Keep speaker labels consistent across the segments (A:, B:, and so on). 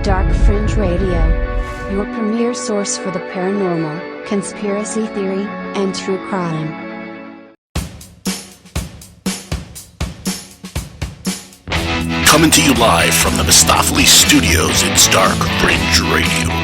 A: Dark Fringe Radio, your premier source for the paranormal, conspiracy theory, and true crime.
B: Coming to you live from the Mistopheles Studios, it's Dark Fringe Radio.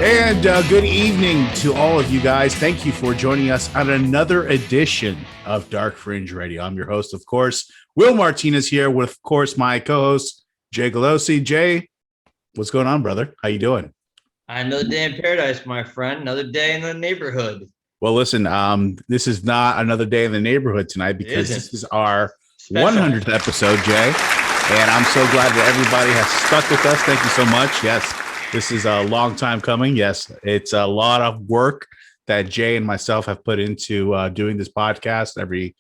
C: And good evening to all of you guys. Thank you for joining us on another edition of Dark Fringe Radio. I'm your host, of course, Will Martinez here with, of course, my co-host, Jay Galosi. Jay, what's going on, brother? How you doing?
D: Another day in paradise, my friend. Another day in the neighborhood.
C: Well, listen, this is not another day in the neighborhood tonight because this is our
D: Special.
C: 100th episode, Jay. And I'm so glad that everybody has stuck with us. Thank you so much. Yes. This is a long time coming. Yes, it's a lot of work that Jay and myself have put into doing this podcast every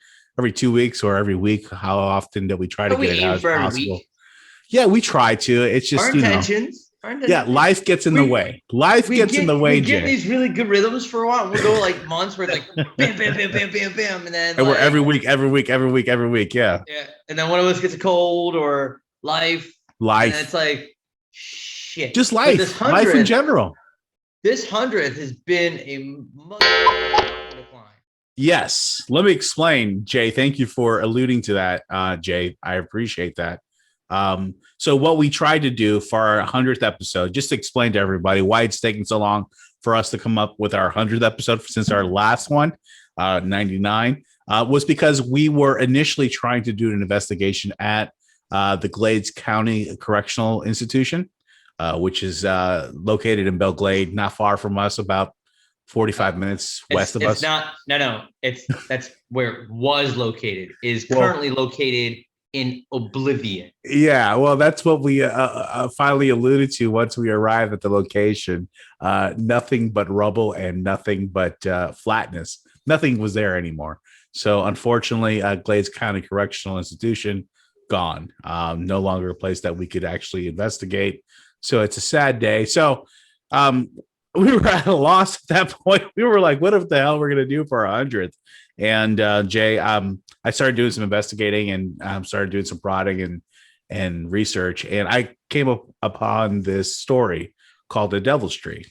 C: 2 weeks or every week. How often do we try to get it out as possible? Week? Yeah, we try to. It's just, yeah, life gets in the way. Life gets in the way, Jay.
D: We get these really good rhythms for a while. We'll go like months where it's like bam, bam, bam, bam, bam, bam. And
C: we're every week. Yeah.
D: Yeah. And then one of us gets a cold or life. And it's like, shit.
C: Just life in general.
D: This 100th has been a decline.
C: Yes. Let me explain, Jay. Thank you for alluding to that, Jay. I appreciate that. So what we tried to do for our 100th episode, just to explain to everybody why it's taking so long for us to come up with our 100th episode since our last one, 99, was because we were initially trying to do an investigation at the Glades County Correctional Institution. Which is located in Belle Glade, not far from us, about 45 minutes west of us.
D: That's where it was located, is currently located in oblivion.
C: Yeah, well, that's what we finally alluded to once we arrived at the location. Nothing but rubble and nothing but flatness. Nothing was there anymore. So unfortunately, Glades County Correctional Institution, gone. No longer a place that we could actually investigate. So it's a sad day. So we were at a loss at that point. We were like, what the hell we're going to do for our 100th? And Jay, I started doing some investigating and started doing some prodding and research. And I came upon this story called The Devil's Tree.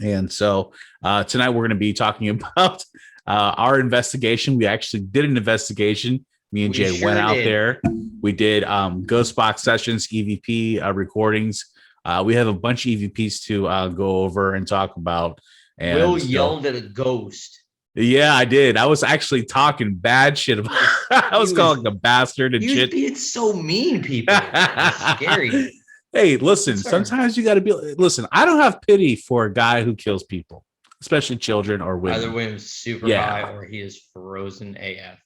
C: And so tonight we're going to be talking about our investigation. We actually did an investigation. Me and Jay went out there. We did ghost box sessions, EVP recordings. We have a bunch of EVPs to go over and talk about. And
D: Will yelled at a ghost.
C: Yeah, I did. I was actually talking bad shit about. I was calling a bastard and shit.
D: It's so mean, people. It's scary.
C: Hey, listen. Sometimes you got to be. Listen, I don't have pity for a guy who kills people, especially children or women.
D: Either way, he's super high or he is frozen AF.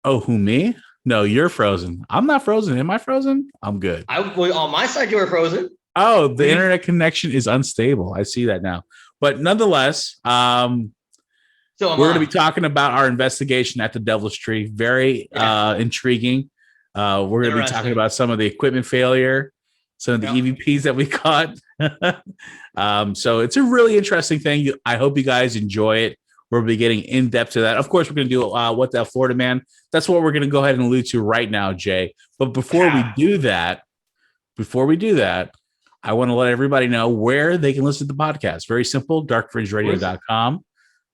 C: Oh, who, me? No, you're frozen. I'm not frozen. Am I frozen? I'm good.
D: On my side, you were frozen.
C: Oh, the internet connection is unstable. I see that now. But nonetheless, we're going to be talking about our investigation at the Devil's Tree. Very intriguing. We're going to be talking about some of the equipment failure, some of the EVPs that we caught. So it's a really interesting thing. I hope you guys enjoy it. We'll be getting in depth to that. Of course, we're going to do What the Florida Man. That's what we're going to go ahead and allude to right now, Jay. But before we do that, I want to let everybody know where they can listen to the podcast. Very simple, darkfringeradio.com.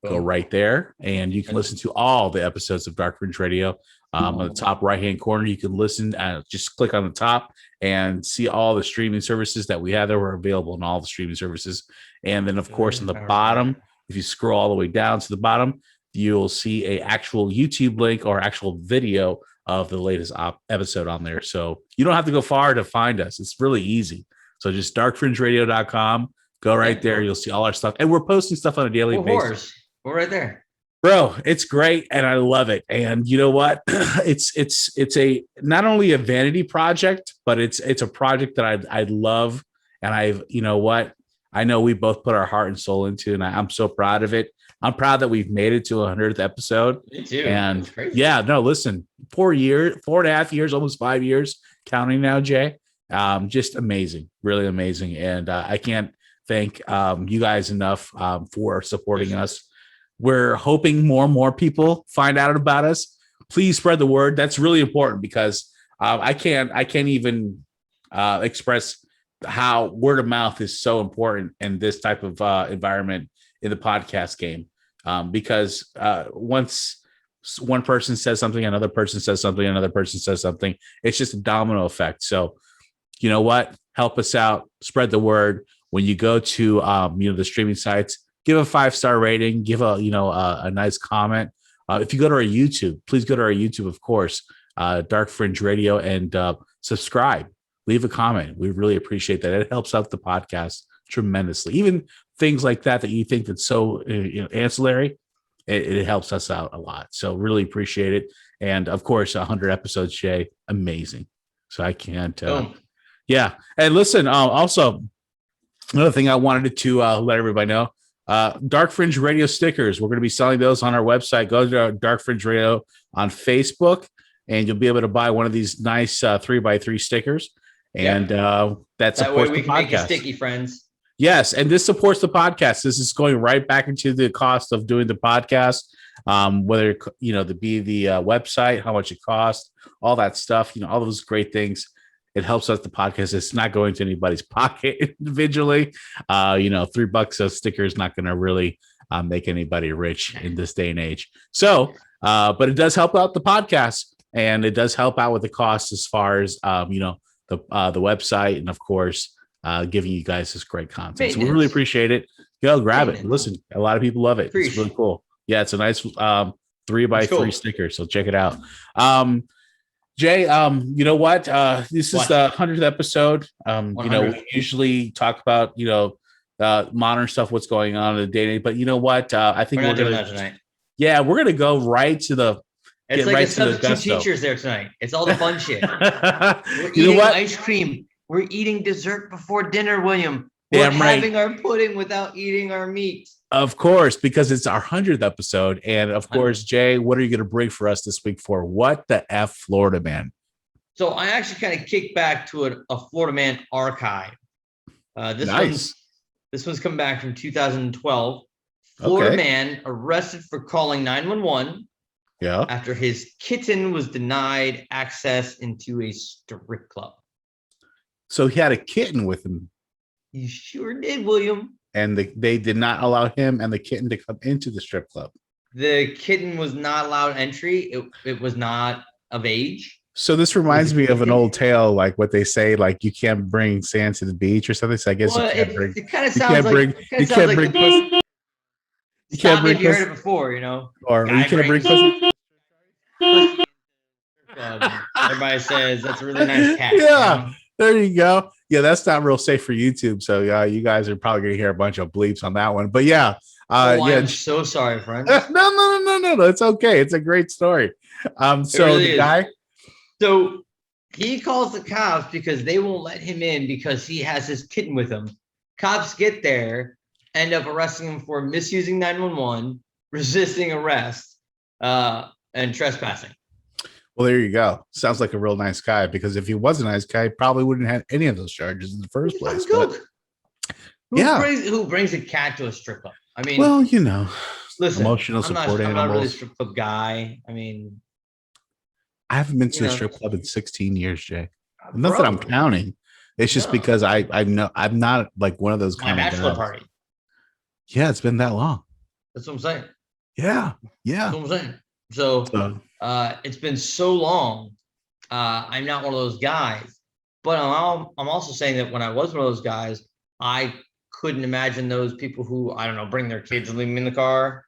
C: Go right there, and you can listen to all the episodes of Dark Fringe Radio. On the top right-hand corner, you can listen. Just click on the top and see all the streaming services that we have that were available in all the streaming services. And then, of course, on the bottom, if you scroll all the way down to the bottom, you'll see a actual YouTube link or actual video of the latest episode on there. So you don't have to go far to find us. It's really easy. So just darkfringeradio.com. Go right there. You'll see all our stuff. And we're posting stuff on a daily basis.
D: We're right there.
C: Bro, it's great and I love it. And you know what? It's a not only a vanity project, but it's a project that I love. And you know what? I know we both put our heart and soul into, and I'm so proud of it. I'm proud that we've made it to 100th episode.
D: Me too.
C: And yeah, no, listen, 4.5 years, almost 5 years, counting now, Jay. Just amazing, really amazing. And I can't thank you guys enough for supporting us. We're hoping more and more people find out about us. Please spread the word. That's really important because I can't even express how word of mouth is so important in this type of environment in the podcast game. Because once one person says something, another person says something, another person says something, it's just a domino effect. So, you know what? Help us out. Spread the word. When you go to the streaming sites, give a 5-star rating, give a nice comment. If you go to our YouTube, please go to our YouTube, of course, Dark Fringe Radio, and subscribe. Leave a comment. We really appreciate that. It helps out the podcast tremendously. Even things like that you think that's so ancillary, it helps us out a lot. So really appreciate it. And of course, 100 episodes, Jay, amazing. So I can't. Yeah. And listen, also another thing I wanted to let everybody know. Dark Fringe Radio stickers. We're going to be selling those on our website. Go to Dark Fringe Radio on Facebook, and you'll be able to buy one of these nice 3x3 stickers. And that way we can make it sticky, friends. Yes, and this supports the podcast. This is going right back into the cost of doing the podcast. Whether to be the website, how much it costs, all that stuff. All those great things. It helps us the podcast. It's not going to anybody's pocket individually. $3 of sticker is not going to really make anybody rich in this day and age. So, but it does help out the podcast, and it does help out with the cost as far as the website, and of course, giving you guys this great content. So we really appreciate it. Go grab it. Listen, a lot of people love it. It's really cool. Yeah, it's a nice 3x3 sticker. So check it out. Jay, you know what? This is the 100th episode. We usually talk about, modern stuff, what's going on in the day. But you know what? I think we're doing that tonight. Yeah, we're going to go right to the.
D: It's like a substitute teachers there tonight. It's all the fun shit. We're eating ice cream. We're eating dessert before dinner, William. We're having our pudding without eating our meat.
C: Of course, because it's our 100th episode. And of course, Jay, what are you going to bring for us this week for What the F Florida Man?
D: So I actually kind of kicked back to a Florida Man archive. This one's come back from 2012. Florida man arrested for calling 911 after his kitten was denied access into a strip club.
C: So he had a kitten with him.
D: He sure did, William.
C: And they did not allow him and the kitten to come into the strip club.
D: The kitten was not allowed entry. It was not of age.
C: So this reminds me of an old tale, like what they say, like you can't bring sand to the beach or something. So I guess you can't bring.
D: It kind of sounds like you can't bring pussy. You can't bring. You heard it before,
C: Or you can't bring pussy.
D: Everybody says that's a really nice cat.
C: Yeah. There you go. Yeah, that's not real safe for YouTube. So you guys are probably going to hear a bunch of bleeps on that one. But yeah.
D: I'm so sorry, friends.
C: No. It's okay. It's a great story. So really the guy.
D: So he calls the cops because they won't let him in because he has his kitten with him. Cops get there, end up arresting him for misusing 911, resisting arrest, and trespassing. Well,
C: there you go. Sounds like a real nice guy, because if he was a nice guy, he probably wouldn't have any of those charges in the first place. But,
D: who brings a cat to a strip club? I mean,
C: well,
D: listen,
C: emotional support animals.
D: I'm not really a strip club guy. I mean,
C: I haven't been to a strip club in 16 years, Jay. Not that I'm counting. It's just because I'm not like one of those kind of
D: bachelor party.
C: Yeah, it's been that long.
D: That's what I'm saying.
C: Yeah.
D: That's what I'm saying. So it's been so long. I'm not one of those guys, but I'm also saying that when I was one of those guys, I couldn't imagine those people who, I don't know, bring their kids and leave them in the car.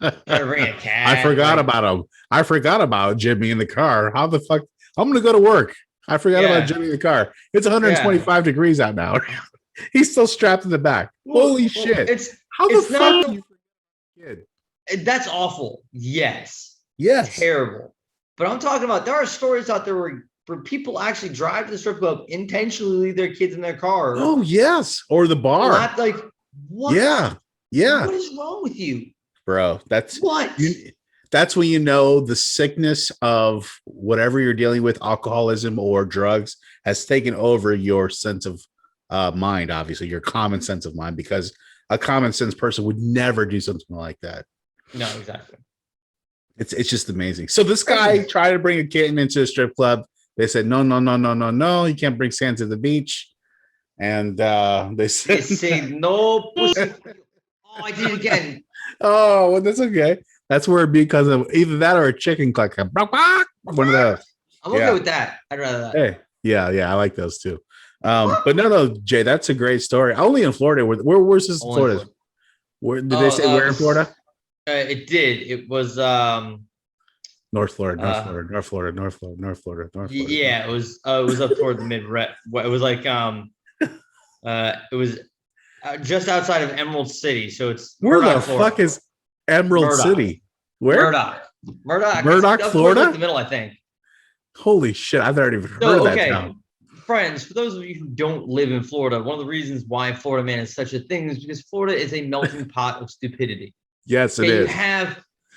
D: Try to bring a cat.
C: I forgot about him. I forgot about Jimmy in the car. How the fuck? I'm going to go to work. I forgot about Jimmy in the car. It's 125 degrees out now. He's still strapped in the back. Holy shit. How the fuck do you forget?
D: That's awful. Yes.
C: Terrible.
D: But I'm talking about, there are stories out there where people actually drive to the strip club, intentionally leave their kids in their car.
C: Oh, yes. Or the bar.
D: Not like, what?
C: Yeah.
D: What is wrong with you?
C: Bro, that's
D: what?
C: That's when you know the sickness of whatever you're dealing with, alcoholism or drugs, has taken over your sense of mind, obviously, your common sense of mind, because a common sense person would never do something like that.
D: No, exactly.
C: It's just amazing. So this guy tried to bring a kitten into a strip club. They said, no, you can't bring sand to the beach. And they
D: said no pussy. Oh, I did it again.
C: Oh, well, that's okay. That's where it because of either that or a chicken cluck. One of those.
D: I'm okay with that. I'd rather that.
C: Hey, yeah, I like those too. But no, Jay, that's a great story. Only in Florida. Where's this in Florida? Where did they say where in Florida?
D: It did. It was
C: North Florida.
D: Yeah, it was up toward the Midwest. It was like it was just outside of Emerald City. So it's
C: where
D: Murdoch,
C: the
D: Florida.
C: fuck is Emerald City? Where?
D: Murdoch,
C: Florida.
D: In the middle, I think.
C: Holy shit! I've never even heard of that town.
D: Friends, for those of you who don't live in Florida, one of the reasons why Florida Man is such a thing is because Florida is a melting pot of stupidity.
C: Yes, it is.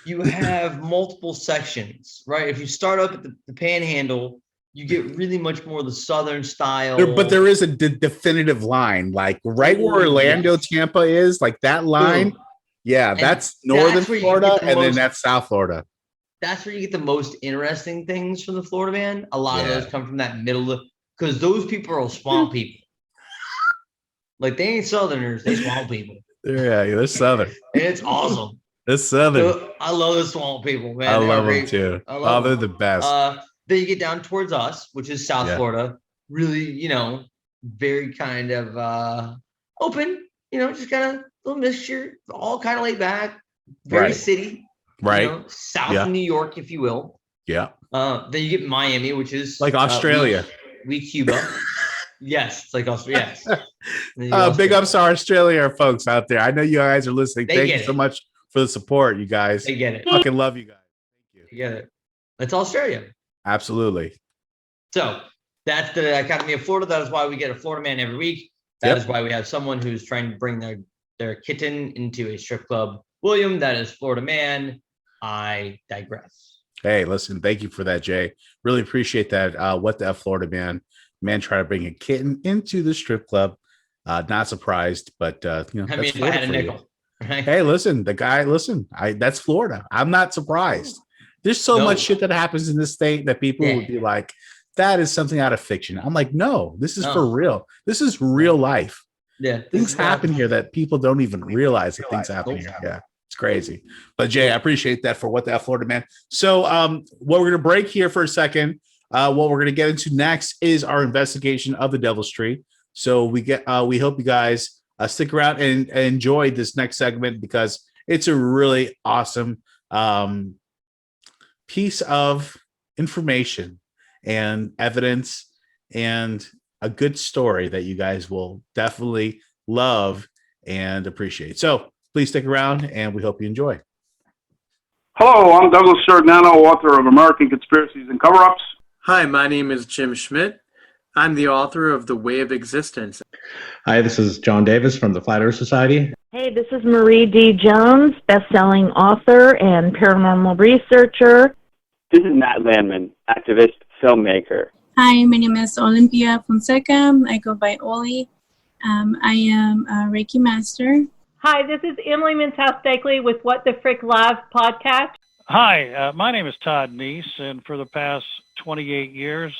D: You have multiple sections, right? If you start up at the Panhandle, you get really much more of the Southern style.
C: But there is a definitive line, like right where Orlando, Tampa is, like that line. Boom. Yeah, that's Northern Florida, and then that's South Florida.
D: That's where you get the most interesting things from the Florida Man. A lot of those come from that middle, because those people are swamp people. Like, they ain't Southerners, they swamp people.
C: Yeah, they're Southern.
D: And it's awesome.
C: It's Southern.
D: So, I love the swamp people, man.
C: I love them too. They're the best.
D: Then you get down towards us, which is South Florida. Really, very kind of open, just kind of a little mixture, all kind of laid back, very city.
C: Right.
D: South of New York, if you will.
C: Yeah.
D: Then you get Miami, which is
C: like Australia.
D: We Cuba. Yes, it's like Australia.
C: Yes. Big ups to our Australia folks out there. I know you guys are listening. Thank you so much for the support, you guys.
D: They get it.
C: Fucking love you guys. Thank you.
D: They get it. It's Australia.
C: Absolutely.
D: So that's the Academy of Florida. That is why we get a Florida Man every week. That is why we have someone who's trying to bring their kitten into a strip club. William, that is Florida Man. I digress.
C: Hey, listen, thank you for that, Jay. Really appreciate that. What the F, Florida Man? Man try to bring a kitten into the strip club. Not surprised, but
D: I mean, if I had a nickel. Right?
C: Hey, listen, that's Florida. I'm not surprised. There's so much shit that happens in this state that people would be like, that is something out of fiction. I'm like, no, this is for real. This is real life.
D: Yeah.
C: Things happen here that people don't even realize that things happen here. Yeah. It's crazy. But Jay, I appreciate that for what the F, Florida Man. So what we're going to break here for a second. What we're going to get into next is our investigation of the Devil's Tree. So we hope you guys stick around and enjoy this next segment, because it's a really awesome piece of information and evidence and a good story that you guys will definitely love and appreciate. So please stick around, and we hope you enjoy.
E: Hello, I'm Douglas Giordano, author of American Conspiracies and Cover-Ups.
F: Hi, my name is Jim Schmidt. I'm the author of The Way of Existence.
G: Hi, this is John Davis from the Flat Earth Society.
H: Hey, this is Marie D. Jones, best-selling author and paranormal researcher.
I: This is Matt Landman, activist, filmmaker.
J: Hi, my name is Olympia Fonseca. I go by Oli. I am a Reiki master.
K: Hi, this is Emily Mintow-Stakely with What the Frick Live podcast.
L: Hi, my name is Todd Neese, and for the past 28 years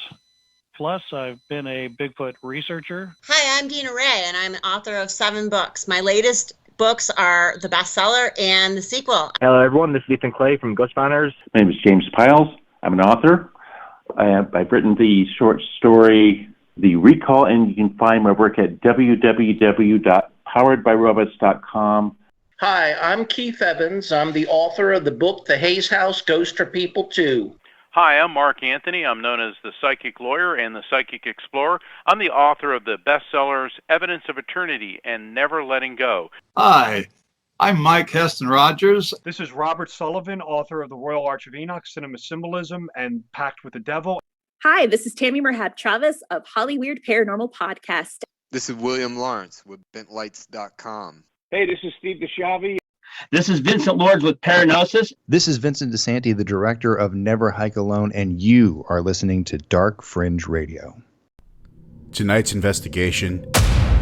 L: plus, I've been a Bigfoot researcher.
M: Hi, I'm Dina Ray, and I'm the author of 7 books. My latest books are the bestseller and the sequel.
N: Hello, everyone. This is Ethan Clay from Ghost Hunters.
O: My name is James Piles. I'm an author. I've written the short story, The Recall, and you can find my work at www.poweredbyrobots.com.
P: Hi, I'm Keith Evans. I'm the author of the book, The Hayes House Ghosts Are People Too.
Q: Hi, I'm Mark Anthony. I'm known as the Psychic Lawyer and the Psychic Explorer. I'm the author of the bestsellers Evidence of Eternity and Never Letting Go.
R: Hi, I'm Mike Heston Rogers.
S: This is Robert Sullivan, author of The Royal Arch of Enoch, Cinema Symbolism, and Pact with the Devil.
T: Hi, this is Tammy Merhab Travis of Hollyweird Paranormal Podcast.
U: This is William Lawrence with BentLights.com.
V: Hey, this is Steve DeShavi.
W: This is Vincent Lords with Paranosis.
X: This is Vincent DeSanti, the director of Never Hike Alone, and you are listening to Dark Fringe Radio.
C: Tonight's investigation,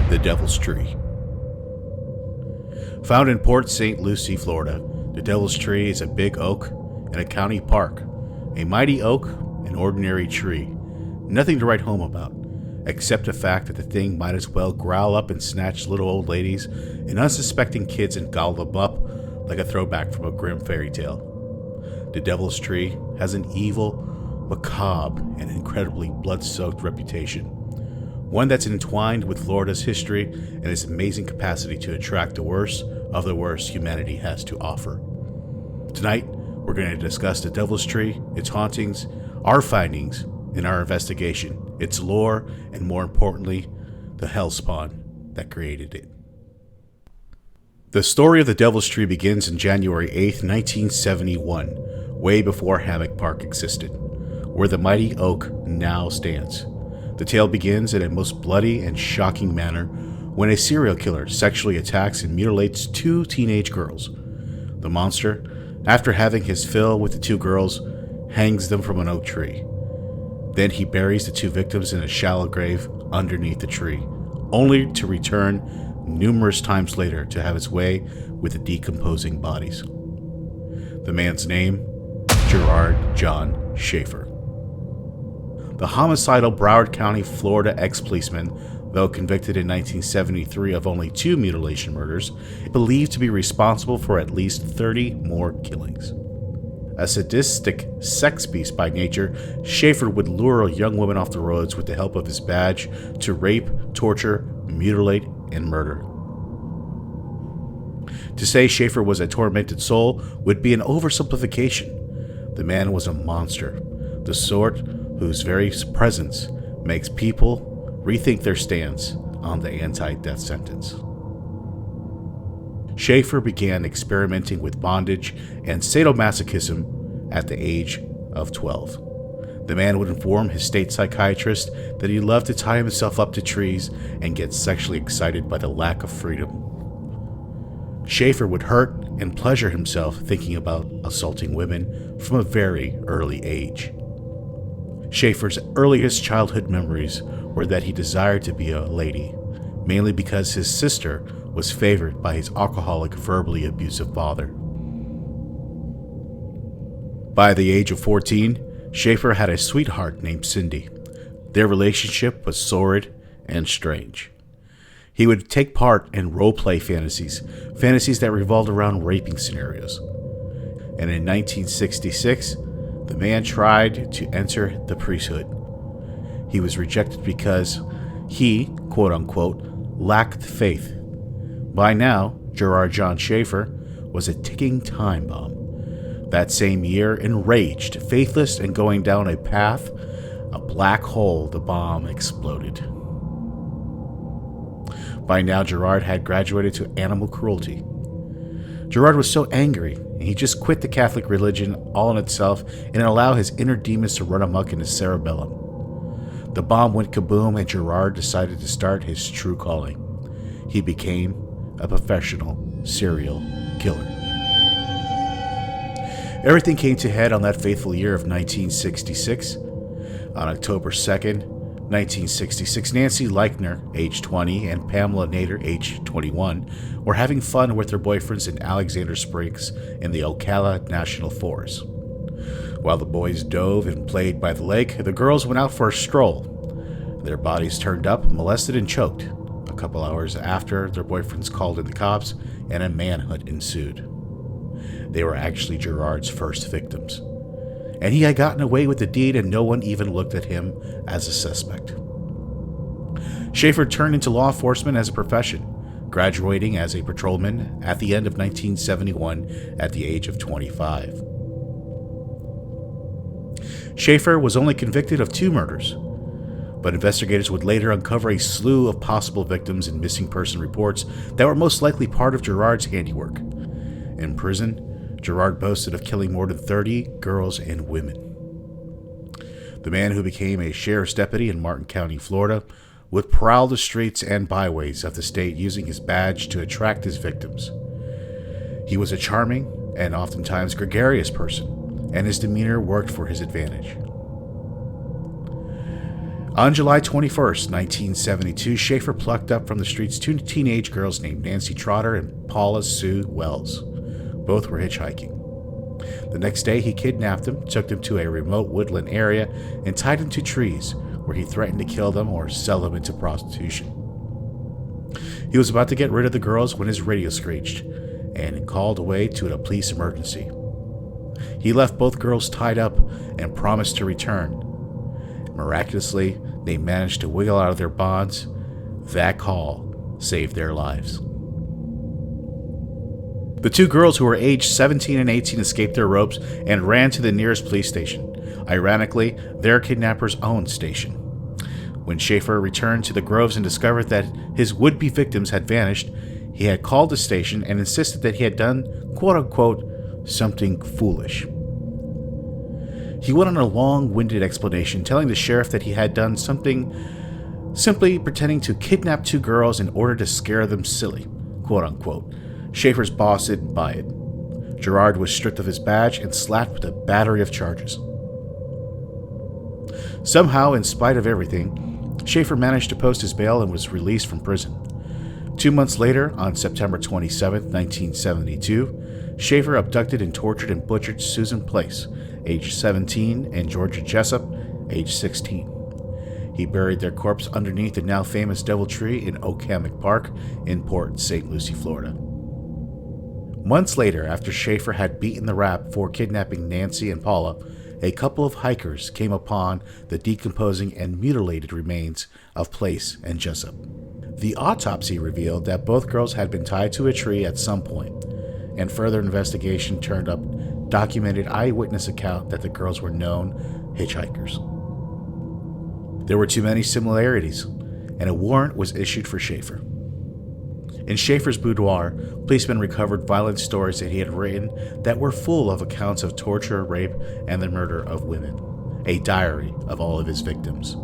C: the Devil's Tree. Found in Port St Lucie, Florida, The Devil's Tree is a big oak in a county park. A mighty oak, an ordinary tree. Nothing to write home about, except the fact that the thing might as well growl up and snatch little old ladies and unsuspecting kids and gobble them up like a throwback from a grim fairy tale. The Devil's Tree has an evil, macabre, and incredibly blood-soaked reputation. One that's entwined with Florida's history and its amazing capacity to attract the worst of the worst humanity has to offer. Tonight, we're going to discuss the Devil's Tree, its hauntings, our findings, and our investigation, its lore, and more importantly, the hellspawn that created it. The story of the Devil's Tree begins on January 8th, 1971, way before Hammock Park existed, where the mighty oak now stands. The tale begins in a most bloody and shocking manner when a serial killer sexually attacks and mutilates 2 teenage girls. The monster, after having his fill with the 2 girls, hangs them from an oak tree. Then he buries the 2 victims in a shallow grave underneath the tree, only to return numerous times later to have his way with the decomposing bodies. The man's name? Gerard John Schaefer. The homicidal Broward County, Florida ex-policeman, though convicted in 1973 of only 2 mutilation murders, believed to be responsible for at least 30 more killings. A sadistic sex beast by nature, Schaefer would lure young women off the roads with the help of his badge to rape, torture, mutilate, and murder. To say Schaefer was a tormented soul would be an oversimplification. The man was a monster, the sort whose very presence makes people rethink their stance on the anti-death sentence. Schaefer began experimenting with bondage and sadomasochism at the age of 12. The man would inform his state psychiatrist that he loved to tie himself up to trees and get sexually excited by the lack of freedom. Schaefer would hurt and pleasure himself thinking about assaulting women from a very early age. Schaefer's earliest childhood memories were that he desired to be a lady, mainly because his sister was favored by his alcoholic, verbally abusive father. By the age of 14, Schaefer had a sweetheart named Cindy. Their relationship was sordid and strange. He would take part in role-play fantasies that revolved around raping scenarios. And in 1966, the man tried to enter the priesthood. He was rejected because he, quote-unquote, lacked faith. By now, Gerard John Schaefer was a ticking time bomb. That same year, enraged, faithless, and going down a path, a black hole, the bomb exploded. By now, Gerard had graduated to animal cruelty. Gerard was so angry, and he just quit the Catholic religion all in itself and allowed his inner demons to run amok in his cerebellum. The bomb went kaboom, and Gerard decided to start his true calling. He became a professional serial killer. Everything came to head on that fateful year of 1966. On October 2nd, 1966, Nancy Leichner, age 20, and Pamela Nader, age 21, were having fun with their boyfriends in Alexander Springs in the Ocala National Forest. While the boys dove and played by the lake, the girls went out for a stroll. Their bodies turned up, molested, and choked. A couple hours after, their boyfriends called in the cops, and a manhunt ensued. They were actually Gerard's first victims, and he had gotten away with the deed, and no one even looked at him as a suspect. Schaefer turned into law enforcement as a profession, graduating as a patrolman at the end of 1971 at the age of 25. Schaefer was only convicted of 2 murders, but investigators would later uncover a slew of possible victims and missing person reports that were most likely part of Gerard's handiwork. In prison, Gerard boasted of killing more than 30 girls and women. The man, who became a sheriff's deputy in Martin County, Florida, would prowl the streets and byways of the state using his badge to attract his victims. He was a charming and oftentimes gregarious person, and his demeanor worked for his advantage. On July 21st, 1972, Schaefer plucked up from the streets 2 teenage girls named Nancy Trotter and Paula Sue Wells. Both were hitchhiking. The next day, he kidnapped them, took them to a remote woodland area, and tied them to trees, where he threatened to kill them or sell them into prostitution. He was about to get rid of the girls when his radio screeched, and called away to a police emergency. He left both girls tied up and promised to return. Miraculously, they managed to wiggle out of their bonds. That call saved their lives. The two girls, who were aged 17 and 18, escaped their ropes and ran to the nearest police station, ironically, their kidnapper's own station. When Schaefer returned to the groves and discovered that his would-be victims had vanished, he had called the station and insisted that he had done, quote-unquote, something foolish. He went on a long-winded explanation, telling the sheriff that he had done something simply pretending to kidnap two girls in order to scare them silly, quote-unquote. Schaefer's boss didn't buy it. Gerard was stripped of his badge and slapped with a battery of charges. Somehow, in spite of everything, Schaefer managed to post his bail and was released from prison. 2 months later, on September 27, 1972, Schaefer abducted and tortured and butchered Susan Place, age 17, and Georgia Jessup, age 16. He buried their corpse underneath the now famous Devil Tree in Oak Hammock Park in Port St Lucie, Florida. Months later, after Schaefer had beaten the rap for kidnapping Nancy and Paula, a couple of hikers came upon the decomposing and mutilated remains of Place and Jessup. The autopsy revealed that both girls had been tied to a tree at some point, and further investigation turned up documented eyewitness account that the girls were known hitchhikers. There were too many similarities, and a warrant was issued for Schaefer. In Schaefer's boudoir, policemen recovered violent stories that he had written that were full of accounts of torture, rape, and the murder of women, a diary of all of his victims.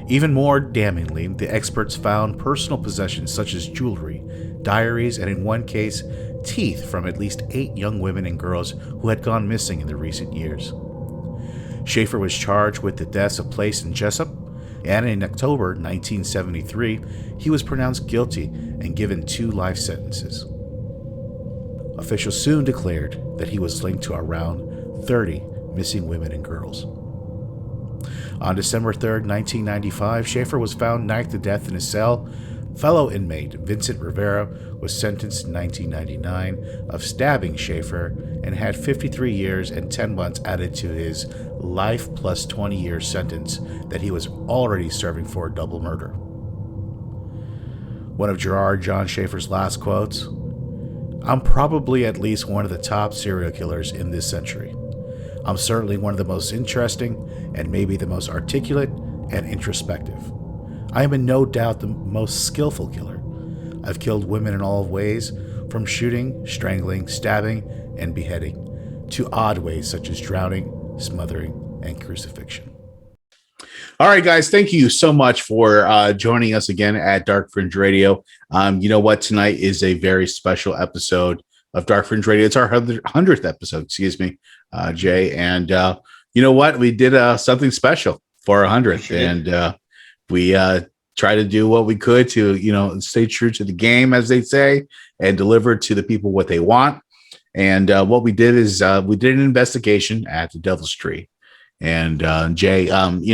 C: Even more damningly, the experts found personal possessions such as jewelry, diaries, and in one case, teeth from at least 8 young women and girls who had gone missing in the recent years. Schaefer was charged with the deaths of Place and Jessup, and in October 1973, he was pronounced guilty and given 2 life sentences. Officials soon declared that he was linked to around 30 missing women and girls. On December 3, 1995, Schaefer was found knifed to death in his cell. Fellow inmate Vincent Rivera was sentenced in 1999 of stabbing Schaefer and had 53 years and 10 months added to his life plus 20-year sentence that he was already serving for double murder. One of Gerard John Schaefer's last quotes, "I'm probably at least one of the top serial killers in this century. I'm certainly one of the most interesting and maybe the most articulate and introspective. I am in no doubt the most skillful killer. I've killed women in all ways, from shooting, strangling, stabbing, and beheading, to odd ways such as drowning, smothering, and crucifixion." All right, guys, thank you so much for joining us again at Dark Fringe Radio. You know what? Tonight is a very special episode of Dark Fringe Radio. It's our 100th episode, Jay. And you know what? We did something special for our 100th. And we try to do what we could to, stay true to the game, as they say, and deliver to the people what they want. And what we did is we did an investigation at the Devil's Tree. And Jay,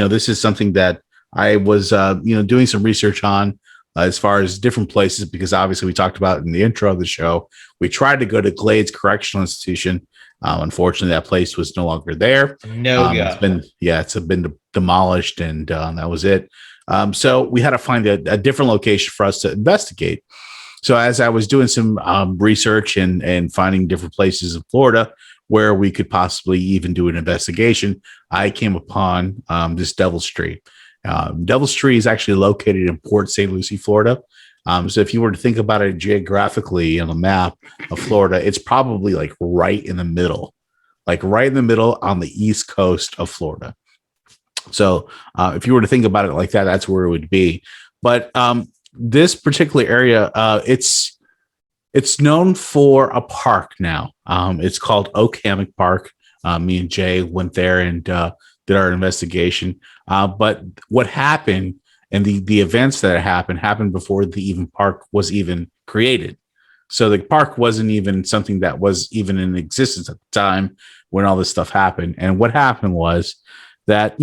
C: this is something that I was, doing some research on as far as different places, because obviously we talked about in the intro of the show, we tried to go to Glades Correctional Institution. Unfortunately, that place was no longer there. It's been demolished, and that was it. So we had to find a different location for us to investigate. So as I was doing some research and finding different places in Florida where we could possibly even do an investigation, I came upon this Devil's Tree. Devil's Tree is actually located in Port St Lucie, Florida. So if you were to think about it geographically on a map of Florida, it's probably like right in the middle on the east coast of Florida. So if you were to think about it like that, that's where it would be. But this particular area, it's known for a park now. It's called Oak Hammock Park. Me and Jay went there and did our investigation. But what happened and the events that happened before the park was even created. So the park wasn't even something that was even in existence at the time when all this stuff happened. And what happened was that,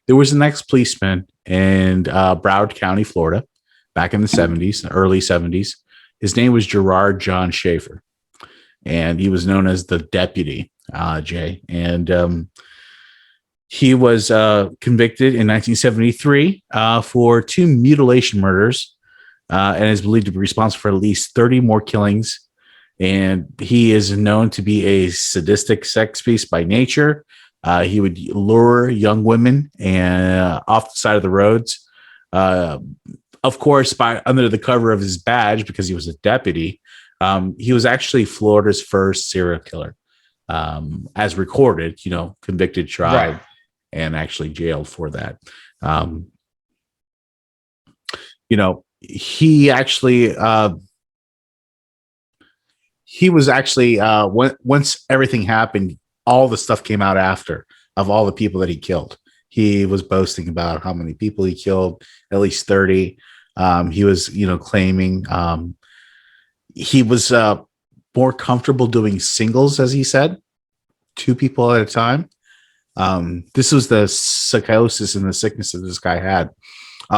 C: there was an ex-policeman in Broward County, Florida, back in the 70s, early 70s. His name was Gerard John Schaefer, and he was known as the deputy, Jay. And he was convicted in 1973 for 2 mutilation murders and is believed to be responsible for at least 30 more killings. And he is known to be a sadistic sex beast by nature. He would lure young women and off the side of the roads. Of course, under the cover of his badge, because he was a deputy, he was actually Florida's first serial killer, as recorded. Convicted, tried,
A: Right.
C: and actually jailed for that. He was actually once everything happened, all the stuff came out after of all the people that he killed. He was boasting about how many people he killed, at least 30. He was, claiming he was more comfortable doing singles, as he said, 2 people at a time. This was the psychosis and the sickness that this guy had.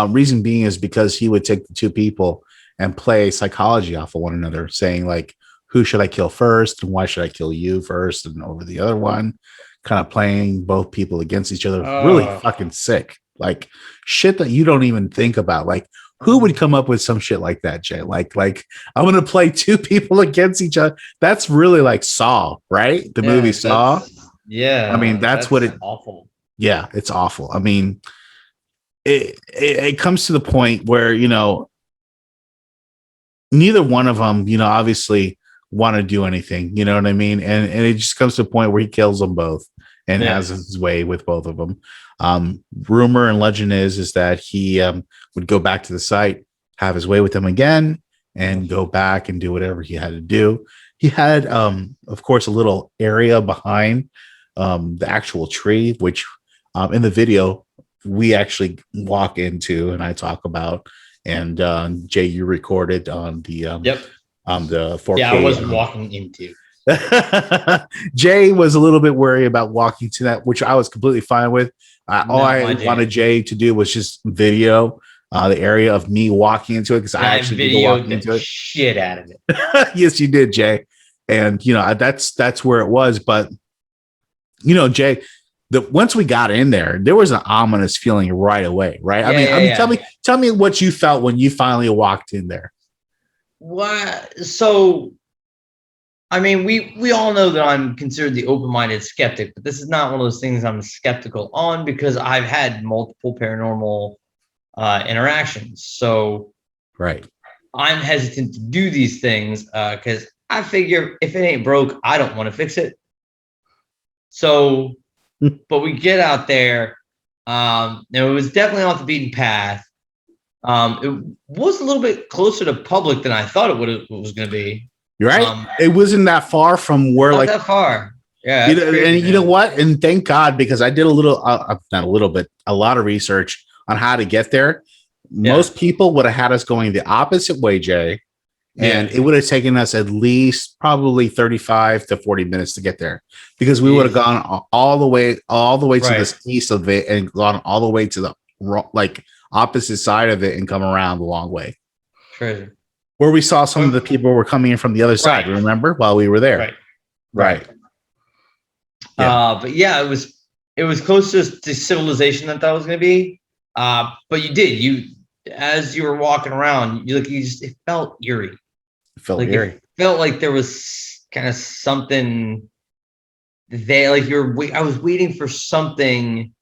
C: Reason being is because he would take the 2 people and play psychology off of one another, saying like, who should I kill first? And why should I kill you first and over the other one? Kind of playing both people against each other. Really fucking sick. Like shit that you don't even think about. Like who would come up with some shit like that, Jay? Like I'm going to play 2 people against each other. That's really like Saw, right? The movie Saw.
A: Yeah.
C: I mean, that's what it.
A: Awful.
C: Yeah, it's awful. I mean, it comes to the point where, neither one of them, obviously want to do anything, you know what I mean? And it just comes to a point where he kills them both and has his way with both of them. Rumor and legend is that he would go back to the site, have his way with them again, and go back and do whatever he had to do. He had, of course, a little area behind the actual tree, which in the video we actually walk into and I talk about. And Jay, you recorded on the on the 4K.
A: Yeah, I wasn't walking into.
C: Jay was a little bit worried about walking to that, which I was completely fine with. All I wanted Jay to do was just video the area of me walking into it, because I actually
A: videoed
C: walked into it.
A: Shit out of it.
C: Yes, you did, Jay. And that's where it was. But Jay, once we got in there was an ominous feeling right away, right? I mean, tell me what you felt when you finally walked in there.
A: What? So, I mean, we all know that I'm considered the open-minded skeptic, but this is not one of those things I'm skeptical on because I've had multiple paranormal interactions. So,
C: right,
A: I'm hesitant to do these things because I figure if it ain't broke, I don't want to fix it. So, but we get out there. And it was definitely off the beaten path. It was a little bit closer to public than I thought it was going to be.
C: You're right. It wasn't that far from where,
A: not that far. Yeah.
C: You know what? And thank God, because I did a lot of research on how to get there. Yeah. Most people would have had us going the opposite way, Jay. And it would have taken us at least probably 35 to 40 minutes to get there, because we would have gone all the way to the east of it and gone all the way to the opposite side of it and come around the long way.
A: Crazy.
C: Where we saw some of the people were coming in from the other side, remember, while we were there. Right.
A: Yeah. But yeah, it was closest to civilization than I thought it was going to be. But as you were walking around, it felt eerie.
C: It
A: felt like there was kind of something there. I was waiting for something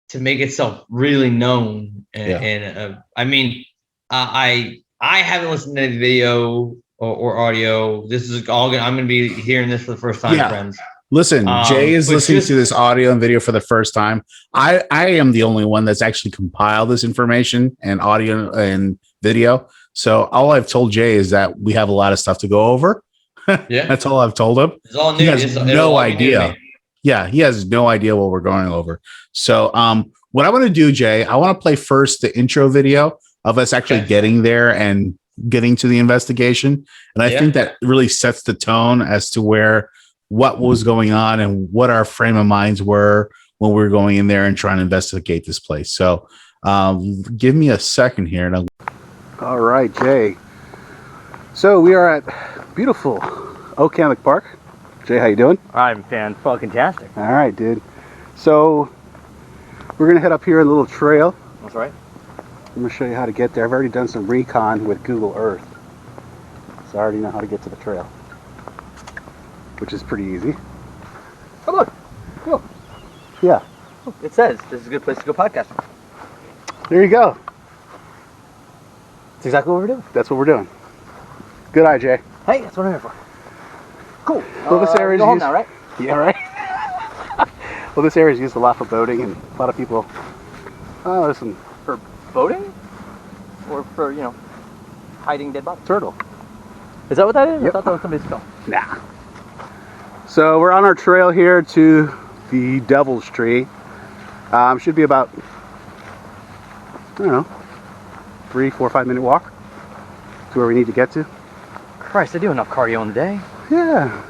A: to make itself really known. I mean, I haven't listened to any video or audio. This is all good. I'm going to be hearing this for the first time, friends.
C: Listen, Jay is listening to this audio and video for the first time. I am the only one that's actually compiled this information and audio and video. So all I've told Jay is that we have a lot of stuff to go over.
A: Yeah,
C: that's all I've told him.
A: It's all new.
C: He has no idea. Yeah, he has no idea what we're going over. So what I want to do, Jay, I want to play first the intro video of us actually getting there and getting to the investigation. And I think that really sets the tone as to what was going on and what our frame of minds were when we were going in there and trying to investigate this place. So give me a second here. And
B: all right, Jay. So we are at beautiful Oak Park. Jay, how you doing?
D: I'm fan-fucking-tastic.
B: All right, dude. So we're going to head up here on a little trail.
D: That's right.
B: I'm going to show you how to get there. I've already done some recon with Google Earth. So I already know how to get to the trail, which is pretty easy.
D: Oh, look. Cool.
B: Yeah.
D: It says this is a good place to go podcasting.
B: There you go.
D: That's exactly what we're doing.
B: That's what we're doing. Good eye, Jay.
D: Hey, that's what I'm here for. Cool.
B: Well, this area is
D: go home
B: used...
D: now, right?
B: Yeah, right. Well, this area is used a lot for boating, and a lot of people. Oh, there's some
D: For boating? Or for, hiding dead bodies?
B: turtle.
D: Is that what that is?
B: Yep.
D: I thought that was somebody's film.
B: Nah. So we're on our trail here to the Devil's Tree. Should be about, I don't know, 3, 4, 5 minute walk to where we need to get to.
D: Christ, I do enough cardio in the day.
B: Yeah.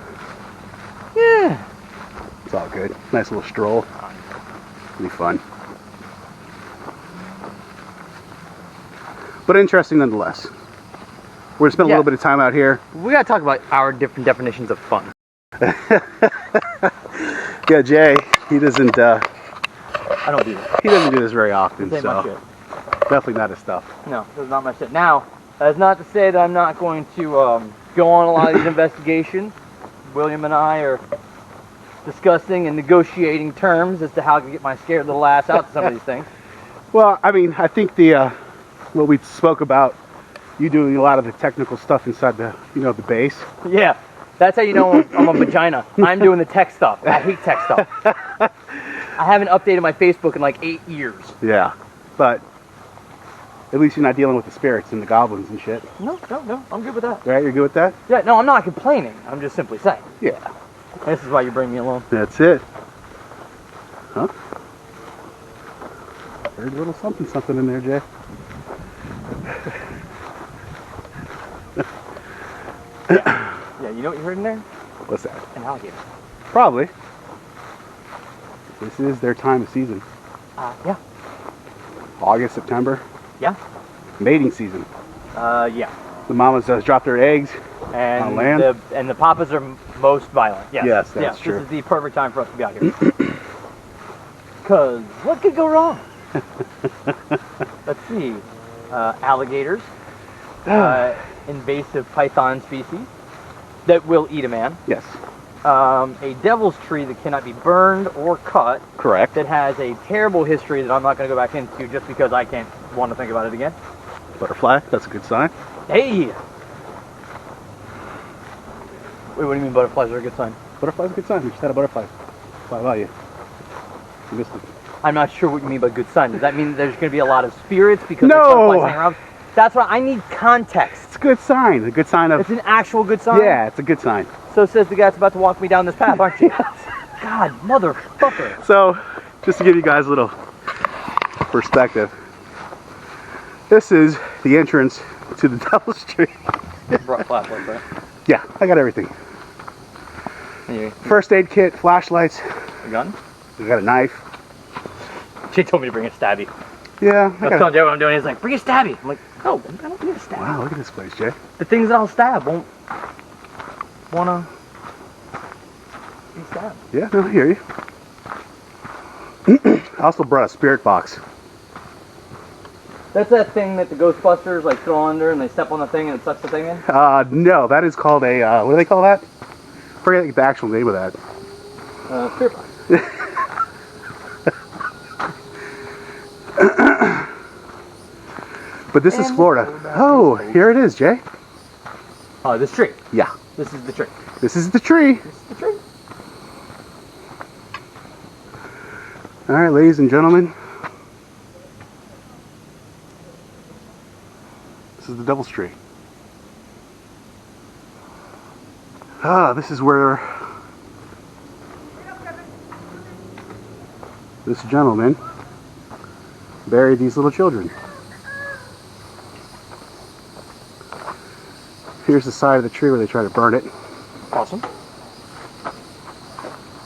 D: Yeah.
B: It's all good. Nice little stroll. It'll be fun. But interesting nonetheless. We're gonna spend a little bit of time out here.
D: We gotta talk about our different definitions of fun.
B: Yeah, Jay, he doesn't
D: I don't do that.
B: he doesn't do this very often,
D: This ain't my
B: so definitely not his stuff.
D: No, this is not my shit. Now, that's not to say that I'm not going to go on a lot of these investigations. William and I are discussing and negotiating terms as to how to get my scared little ass out to some of these things.
B: Well, I mean, I think the what we spoke about, you doing a lot of the technical stuff inside the the base.
D: Yeah, that's how you know I'm a vagina. I'm doing the tech stuff. I hate tech stuff. I haven't updated my Facebook in like 8 years.
B: Yeah, but at least you're not dealing with the spirits and the goblins and shit.
D: No, I'm good with that.
B: Right, you're good with that?
D: Yeah, no, I'm not complaining. I'm just simply saying.
B: Yeah.
D: This is why you bring me along.
B: That's it. Huh? Heard a little something in there, Jay.
D: Yeah, you know what you heard in there?
B: What's that?
D: An alligator.
B: Probably. This is their time of season.
D: Yeah.
B: August, September.
D: Yeah.
B: Mating season.
D: Yeah.
B: The mamas drop their eggs on land.
D: And the papas are most violent. Yes.
B: Yes, that's true.
D: This is the perfect time for us to be out here. Because what could go wrong? Let's see. Alligators. Invasive python species that will eat a man.
B: Yes.
D: A devil's tree that cannot be burned or cut.
B: Correct.
D: That has a terrible history that I'm not going to go back into just because I can't want to think about it again.
B: Butterfly, that's a good sign.
D: Hey! Wait, what do you mean butterflies are a good sign?
B: Butterfly's a good sign. We just had a butterfly fly by you. You missed it.
D: I'm not sure what you mean by good sign. Does that mean there's going to be a lot of spirits because there's butterflies hanging around? That's why I need context.
B: It's a good sign. A good sign of...
D: It's an actual good sign?
B: Yeah, it's a good sign.
D: So says the guy that's about to walk me down this path, aren't you? God, motherfucker.
B: So, just to give you guys a little perspective, this is the entrance to the Devil's Tree.
D: You brought flashlights, right?
B: Yeah, I got everything. First aid kit, flashlights.
D: A gun?
B: I got a knife.
D: She told me to bring a stabby.
B: Yeah,
D: I was telling Jay what I'm doing. He's like, bring a stabby. I'm like, no, I don't need a stabby.
B: Wow, look at this place, Jay.
D: The things that I'll stab won't wanna be stabbed.
B: Yeah, no, I hear you. I also brought a spirit box.
D: That's that thing that the Ghostbusters like throw under and they step on the thing and it sucks the thing in?
B: No, that is called a, what do they call that? I forget the actual name of that.
D: Spirit box.
B: But this is Florida. Oh, here it is, Jay.
D: Oh, this tree?
B: Yeah.
D: This is the tree.
B: This is the tree.
D: This is the tree.
B: All right, ladies and gentlemen. This is the Devil's Tree. This is where this gentleman buried these little children. here's the side of the tree where they try to burn it.
D: Awesome.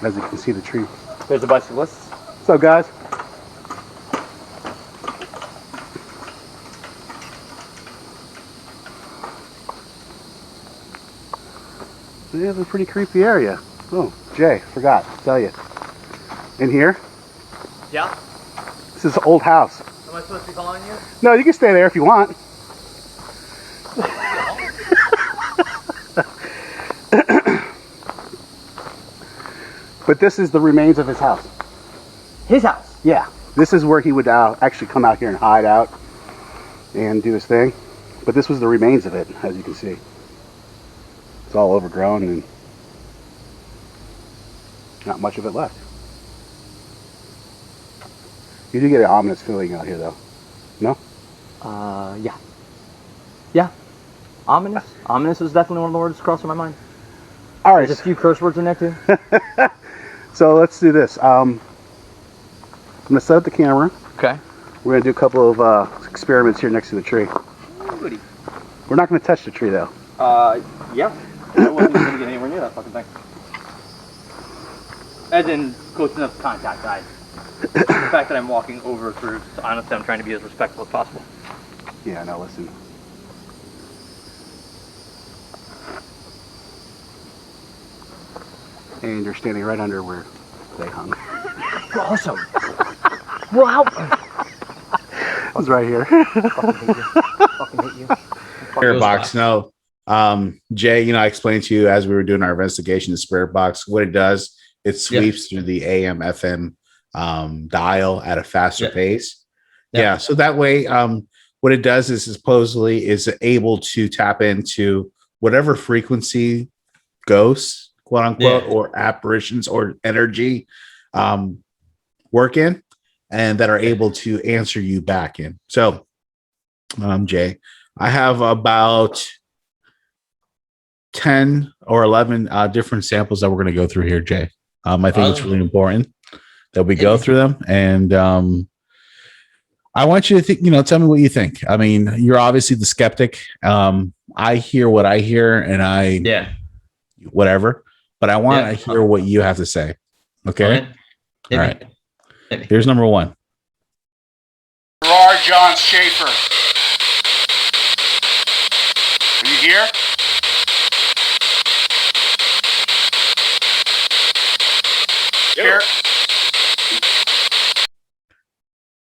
B: As you can see, the tree.
D: There's the bicyclists.
B: What's up, guys? Yeah, it's a pretty creepy area. Oh, Jay, forgot to tell you. In here,
D: Yeah?
B: this is an old house.
D: Am I supposed to be following you?
B: No, you can stay there if you want. But this is the remains of his house.
D: His house?
B: Yeah. This is where he would actually come out here and hide out and do his thing. But this was the remains of it, as you can see. It's all overgrown and not much of it left. You do get an ominous feeling out here, though. No?
D: Yeah. Yeah. Ominous. Ominous is definitely one of the words crossing my mind.
B: All right.
D: There's a few curse words in there, too.
B: So let's do this. I'm going to set up the camera.
D: Okay.
B: We're going to do a couple of experiments here next to the tree.
D: Goody.
B: We're not going to touch the tree, though.
D: Yeah. I wasn't going to get anywhere near that fucking thing. As in, close enough to contact, guys. The fact that I'm walking over through, so honestly, I'm trying to be as respectful as possible.
B: Yeah, no, listen. And you're standing right under where they hung.
D: Awesome. Well, how?
B: It's right here.
D: Fucking hate you.
C: Spirit box. No. Jay, I explained to you as we were doing our investigation, the spirit box, what it does, it sweeps through the AM, FM dial at a faster pace. Yeah. So that way, what it does is supposedly is able to tap into whatever frequency ghosts, quote unquote, or apparitions or energy work in, and that are able to answer you back in. So, Jay, I have about 10 or 11 different samples that we're going to go through here, Jay. I think it's really important that we go through them. And I want you to think, tell me what you think. I mean, you're obviously the skeptic. I hear what I hear and whatever, but I want to hear what you have to say. Okay. All right. Here's number one.
E: Gerard John Schaefer. Are you here? Here.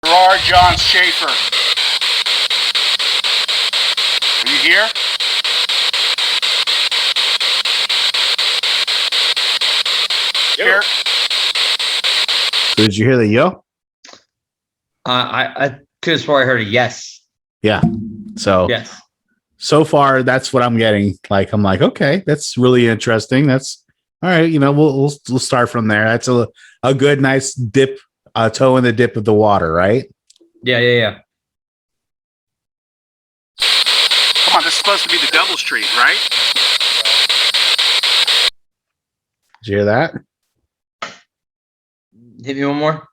E: Gerard John Schaefer. Are you here? Here.
C: So did you hear the yo?
A: I could have swore I heard a yes.
C: Yeah. So
A: yes.
C: So far, that's what I'm getting. I'm like, okay, that's really interesting. That's all right. We'll start from there. That's a good, nice dip, toe in the dip of the water, right?
A: Yeah.
E: Come on, this is supposed to be the Double Street, right?
C: Did you hear that?
A: Hit me one more.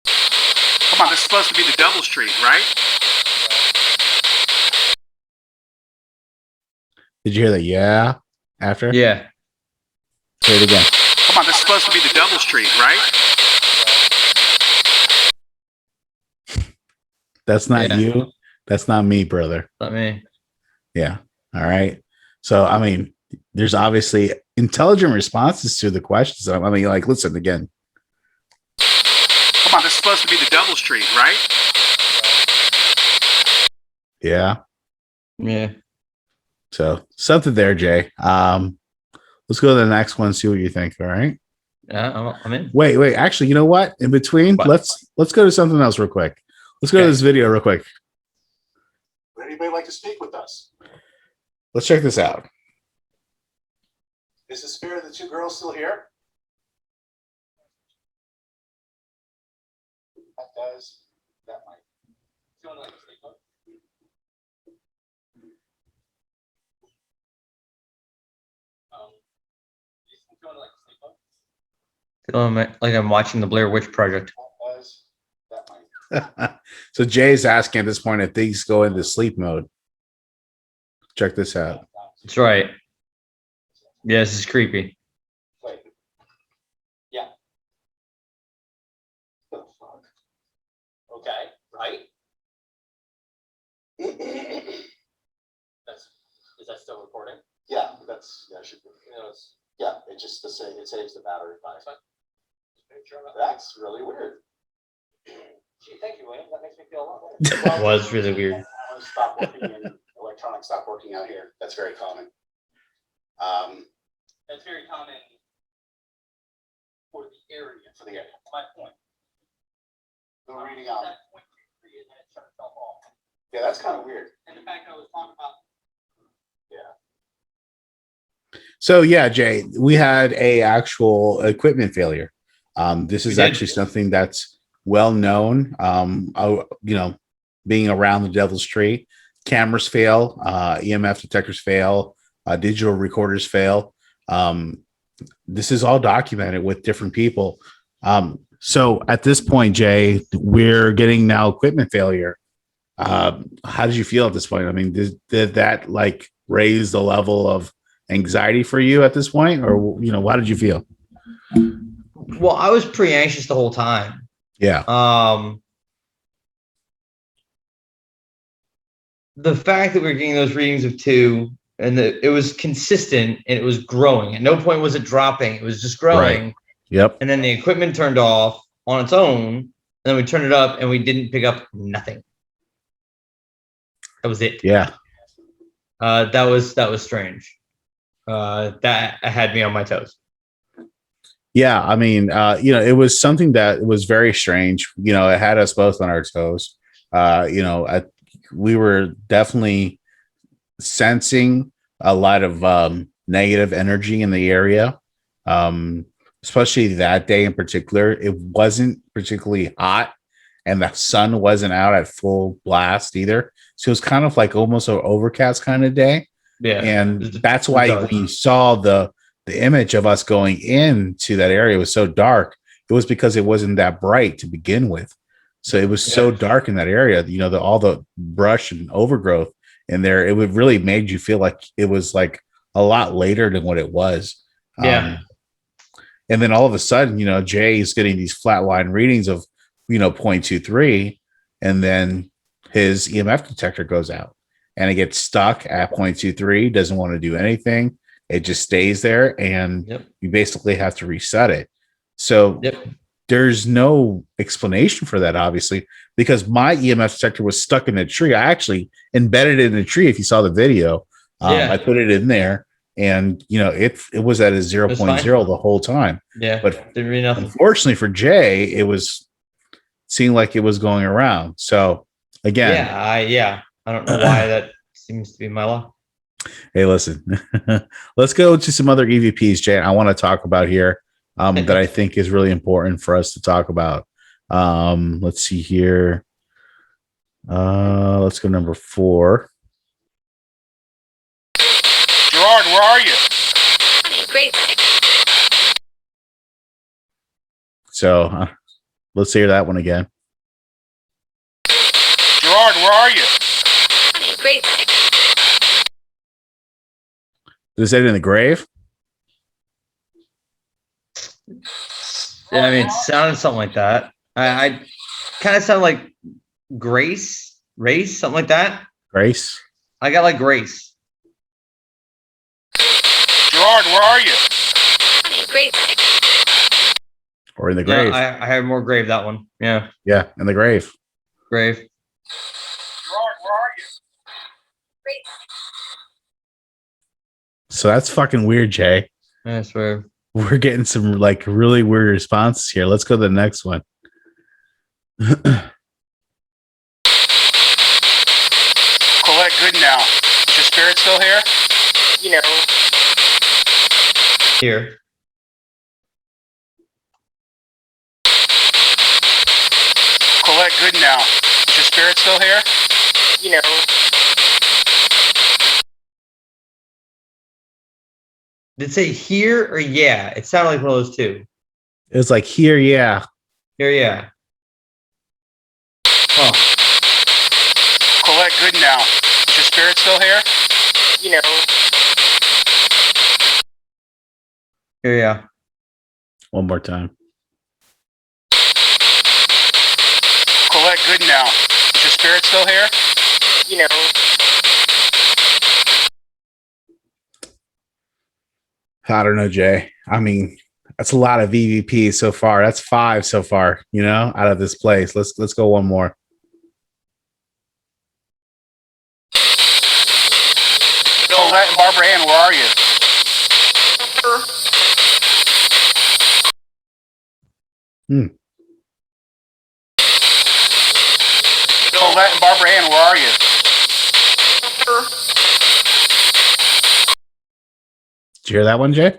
E: Come on, this is supposed to be the Double Street, right?
C: Did you hear that? Yeah. After?
A: Yeah.
C: Say it again.
E: Come on, this is supposed to be the Double Street, right?
C: That's not you. That's not me, brother.
A: Not me.
C: Yeah. All right. So, I mean, there's obviously intelligent responses to the questions. I mean, listen again.
E: Come on, this is supposed to be the Double Street, right?
C: Yeah.
A: Yeah.
C: So something there, Jay. Let's go to the next one. See what you think. All right.
A: Yeah, I'm in.
C: Wait. Actually, you know what? In between, let's go to something else real quick. Let's go to this video real quick.
B: Would anybody like to speak with us?
C: Let's check this out.
B: Is the spirit of the two girls still here? That does. That might.
A: Like I'm watching the Blair Witch Project.
C: So Jay's asking at this point if things go into sleep mode. Check this out.
A: That's right. Yeah, this is creepy.
F: Yeah. Okay, right? Is that still recording? Yeah, should be. Yeah, it just it saves the battery life. That's really weird. Gee, thank you, William. That makes me feel a lot better.
A: It was really weird.
F: I want to stop working in electronics. Stop working out here. That's very common. That's very common for the area. For the area. My point. No reading out. Yeah, that's kind of weird. And the fact I was talking about. Yeah.
C: So yeah, Jay, we had a actual equipment failure. This is actually something that's well known. Being around the Devil's Tree, cameras fail, EMF detectors fail, digital recorders fail. This is all documented with different people. So at this point, Jay, we're getting now equipment failure. How did you feel at this point? I mean, did that like raise the level of anxiety for you at this point, or how did you feel?
A: Well, I was pretty anxious the whole time.
C: Yeah.
A: The fact that we were getting those readings of 2 and that it was consistent and it was growing. At no point was it dropping. It was just growing.
C: Right. Yep.
A: And then the equipment turned off on its own. And then we turned it up and we didn't pick up nothing. That was it.
C: Yeah.
A: That was strange. That had me on my toes.
C: Yeah, I mean, it was something that was very strange. It had us both on our toes. We were definitely sensing a lot of negative energy in the area, especially that day in particular. It wasn't particularly hot, and the sun wasn't out at full blast either. So it was kind of like almost an overcast kind of day.
A: Yeah,
C: and that's why when you saw the image of us going into that area was so dark, it was because it wasn't that bright to begin with. So it was so dark in that area, all the brush and overgrowth in there, it would really made you feel like it was like a lot later than what it was.
A: Yeah.
C: And then all of a sudden, Jay is getting these flatline readings of, 0.23, and then his EMF detector goes out and it gets stuck at 0.23, doesn't want to do anything. It just stays there, and you basically have to reset it. So there's no explanation for that, obviously, because my EMF detector was stuck in a tree. I actually embedded it in a tree. If you saw the video, I put it in there, and it was at a 0.0 the whole time.
A: Yeah,
C: but
A: didn't read nothing.
C: Unfortunately for Jay, it seemed like it was going around. So again,
A: I don't know why that seems to be my luck.
C: Hey, listen, let's go to some other EVPs, Jay. I want to talk about here that I think is really important for us to talk about. Let's see here. Let's go number 4.
E: Gerard, where are you?
T: Great.
C: So let's hear that one again.
E: Gerard, where are you?
T: Great.
C: Is that in the grave?
A: Yeah, I mean, it sounded something like that. I kind of sound like race, something like that.
C: Grace.
A: I got like Grace.
E: Gerard, where are you?
T: Great.
C: Or in the grave.
A: Yeah, I have more grave, that one. Yeah.
C: Yeah, in the grave.
A: Grave.
E: Gerard, where are you?
T: Great.
C: So that's fucking weird, Jay.
A: I swear.
C: We're getting some like really weird responses here. Let's go to the next one.
E: Colette Goodnow. Is your spirit still here?
A: Here.
E: Colette Goodnow. Is your spirit still here?
A: Did it say here or yeah? It sounded like one of those two.
C: It was like here, yeah.
A: Here, yeah. Huh.
E: Colette Goodnow. Is your spirit still here?
A: Here, yeah.
C: One more time.
E: Colette Goodnow. Is your spirit still here?
C: I don't know, Jay. I mean, that's a lot of EVPs so far. That's 5 so far, out of this place. Let's go one more.
E: Colette and Barbara Ann, where are you? Colette and Barbara Ann, where are you?
C: Did you hear that one, Jay?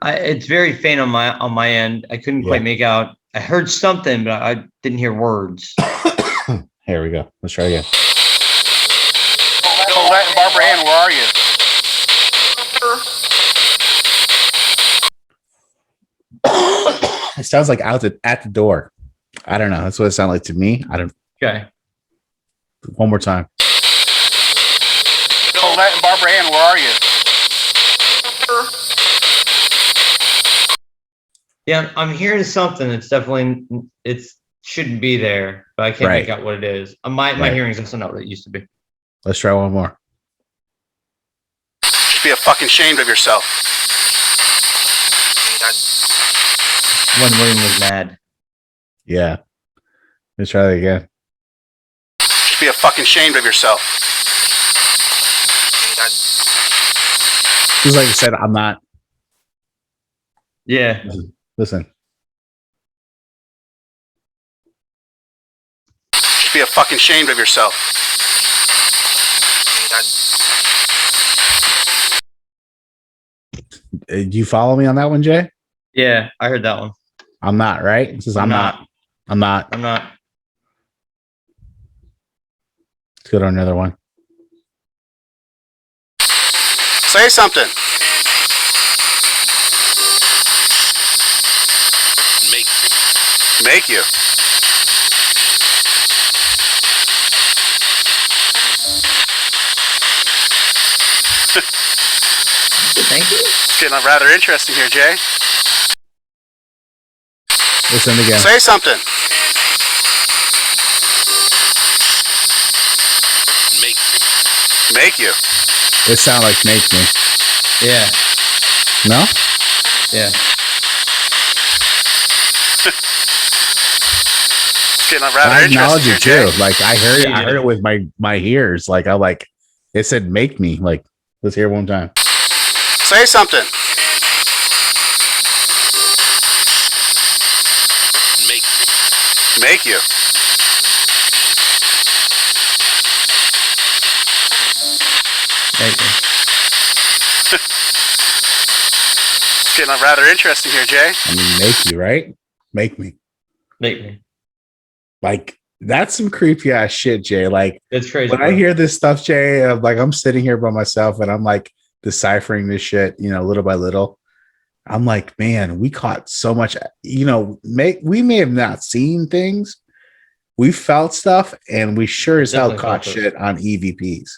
A: It's very faint on my end. I couldn't quite make out. I heard something, but I didn't hear words.
C: Here we go. Let's try again.
E: Colette and Barbara Ann, where are you?
C: It sounds like at the door. I don't know. That's what it sounded like to me. I don't.
A: Okay.
C: One more time.
E: Colette and Barbara Ann, where are you?
A: Yeah, I'm hearing something. It's definitely shouldn't be there, but I can't make out what it is. My hearing's also not what it used to be.
C: Let's try one more.
E: You should be fucking ashamed of yourself.
A: When William was mad.
C: Yeah. Let's try that again.
E: You should be fucking ashamed of yourself.
C: Just like I said, I'm not.
A: Yeah.
C: Listen.
E: You should be fucking ashamed of yourself.
C: Do you follow me on that one, Jay?
A: Yeah, I heard that one.
C: I'm not, right? This is I'm not. I'm not.
A: I'm not.
C: Let's go to another one.
E: Say something. Make you.
A: Thank you.
E: It's getting rather interesting here, Jay.
C: Listen again.
E: Say something. Make you.
C: It sounds like make me.
A: Yeah.
C: No?
A: Yeah.
E: It's getting rather
C: I acknowledge
E: interesting
C: it
E: here,
C: too.
E: Jay.
C: Like I heard it with my ears. Like it said make me. Like, let's hear it one time.
E: Say something. Make you.
A: Make me.
E: It's getting rather interesting here, Jay.
C: I mean, make you, right? Make me.
A: Make me.
C: Like, that's some creepy ass shit, Jay. Like,
A: it's crazy.
C: When I hear this stuff, Jay, I'm sitting here by myself and I'm like deciphering this shit, little by little. I'm like, man, we caught so much, we may have not seen things. We felt stuff and we sure as hell caught shit on EVPs.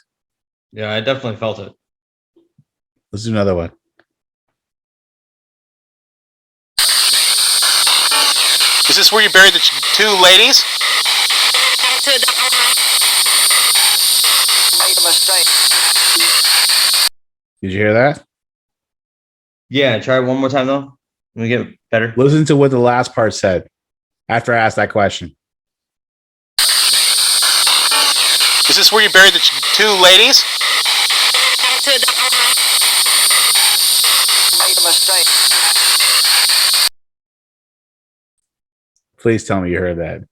A: Yeah, I definitely felt it.
C: Let's do another one.
E: Is this where you buried the two ladies? Made a mistake.
C: Did you hear that?
A: Yeah, try it one more time though. Let me get better.
C: Listen to what the last part said after I asked that question.
E: Is this where you buried the two ladies? Made a mistake.
C: Please tell me you heard that.